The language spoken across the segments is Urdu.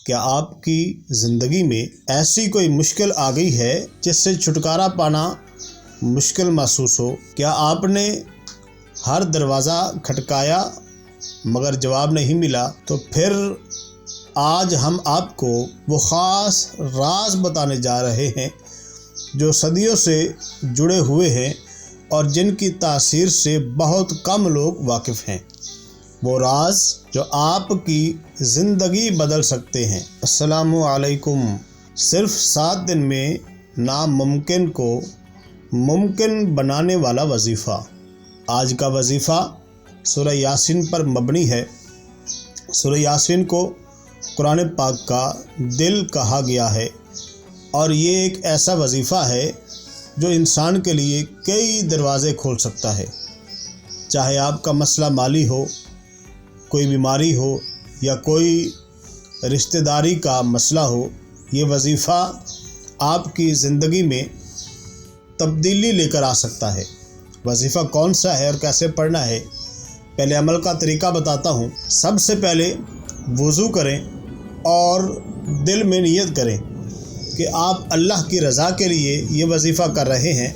کیا آپ کی زندگی میں ایسی کوئی مشکل آ گئی ہے جس سے چھٹکارا پانا مشکل محسوس ہو؟ کیا آپ نے ہر دروازہ کھٹکایا مگر جواب نہیں ملا؟ تو پھر آج ہم آپ کو وہ خاص راز بتانے جا رہے ہیں جو صدیوں سے جڑے ہوئے ہیں اور جن کی تاثیر سے بہت کم لوگ واقف ہیں، وہ راز جو آپ کی زندگی بدل سکتے ہیں۔ السلام علیکم۔ صرف 7 دن میں ناممکن کو ممکن بنانے والا وظیفہ۔ آج کا وظیفہ سورہ یاسین پر مبنی ہے۔ سورہ یاسین کو قرآن پاک کا دل کہا گیا ہے اور یہ ایک ایسا وظیفہ ہے جو انسان کے لیے کئی دروازے کھول سکتا ہے۔ چاہے آپ کا مسئلہ مالی ہو، کوئی بیماری ہو یا کوئی رشتہ داری کا مسئلہ ہو، یہ وظیفہ آپ کی زندگی میں تبدیلی لے کر آ سکتا ہے۔ وظیفہ کون سا ہے اور کیسے پڑھنا ہے؟ پہلے عمل کا طریقہ بتاتا ہوں۔ سب سے پہلے وضو کریں اور دل میں نیت کریں کہ آپ اللہ کی رضا کے لیے یہ وظیفہ کر رہے ہیں۔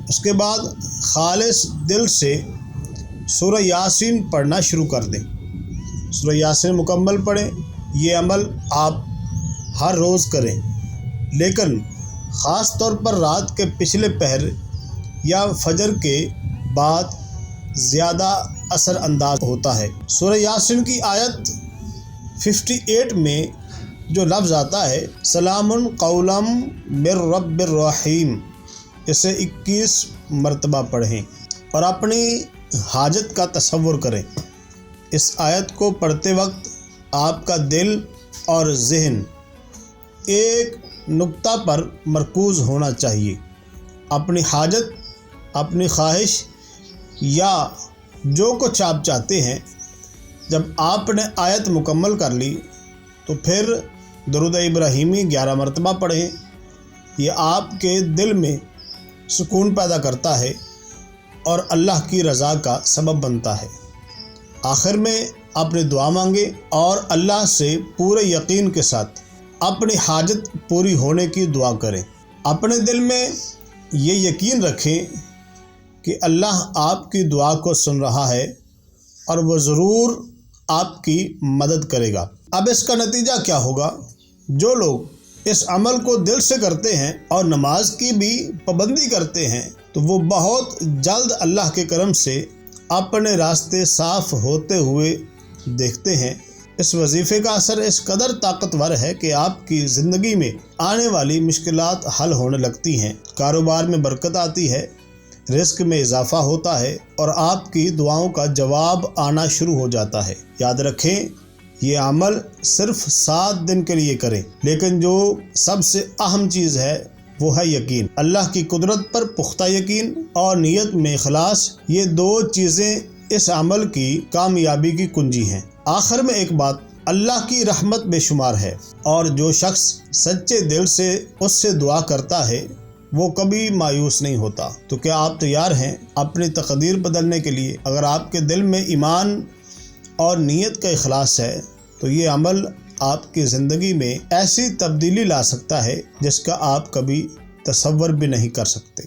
اس کے بعد خالص دل سے سورہ یاسین پڑھنا شروع کر دیں۔ سورہ یاسین مکمل پڑھیں۔ یہ عمل آپ ہر روز کریں، لیکن خاص طور پر رات کے پچھلے پہر یا فجر کے بعد زیادہ اثر انداز ہوتا ہے۔ سورہ یاسین کی آیت 58 میں جو لفظ آتا ہے سلام قولا من رب الرحیم، اسے 21 مرتبہ پڑھیں اور اپنی حاجت کا تصور کریں۔ اس آیت کو پڑھتے وقت آپ کا دل اور ذہن ایک نقطہ پر مرکوز ہونا چاہیے۔ اپنی حاجت، اپنی خواہش یا جو کچھ آپ چاہتے ہیں، جب آپ نے آیت مکمل کر لی تو پھر درود ابراہیمی 11 مرتبہ پڑھیں۔ یہ آپ کے دل میں سکون پیدا کرتا ہے اور اللہ کی رضا کا سبب بنتا ہے۔ آخر میں اپنی دعا مانگیں اور اللہ سے پورے یقین کے ساتھ اپنی حاجت پوری ہونے کی دعا کریں۔ اپنے دل میں یہ یقین رکھیں کہ اللہ آپ کی دعا کو سن رہا ہے اور وہ ضرور آپ کی مدد کرے گا۔ اب اس کا نتیجہ کیا ہوگا؟ جو لوگ اس عمل کو دل سے کرتے ہیں اور نماز کی بھی پابندی کرتے ہیں تو وہ بہت جلد اللہ کے کرم سے اپنے راستے صاف ہوتے ہوئے دیکھتے ہیں۔ اس وظیفے کا اثر اس قدر طاقتور ہے کہ آپ کی زندگی میں آنے والی مشکلات حل ہونے لگتی ہیں، کاروبار میں برکت آتی ہے، رزق میں اضافہ ہوتا ہے اور آپ کی دعاؤں کا جواب آنا شروع ہو جاتا ہے۔ یاد رکھیں، یہ عمل صرف 7 دن کے لیے کریں، لیکن جو سب سے اہم چیز ہے وہ ہے یقین۔ اللہ کی قدرت پر پختہ یقین اور نیت میں اخلاص، یہ 2 چیزیں اس عمل کی کامیابی کی کنجی ہیں۔ آخر میں ایک بات، اللہ کی رحمت بے شمار ہے اور جو شخص سچے دل سے اس سے دعا کرتا ہے وہ کبھی مایوس نہیں ہوتا۔ تو کیا آپ تیار ہیں اپنی تقدیر بدلنے کے لیے؟ اگر آپ کے دل میں ایمان اور نیت کا اخلاص ہے تو یہ عمل آپ کی زندگی میں ایسی تبدیلی لا سکتا ہے جس کا آپ کبھی تصور بھی نہیں کر سکتے۔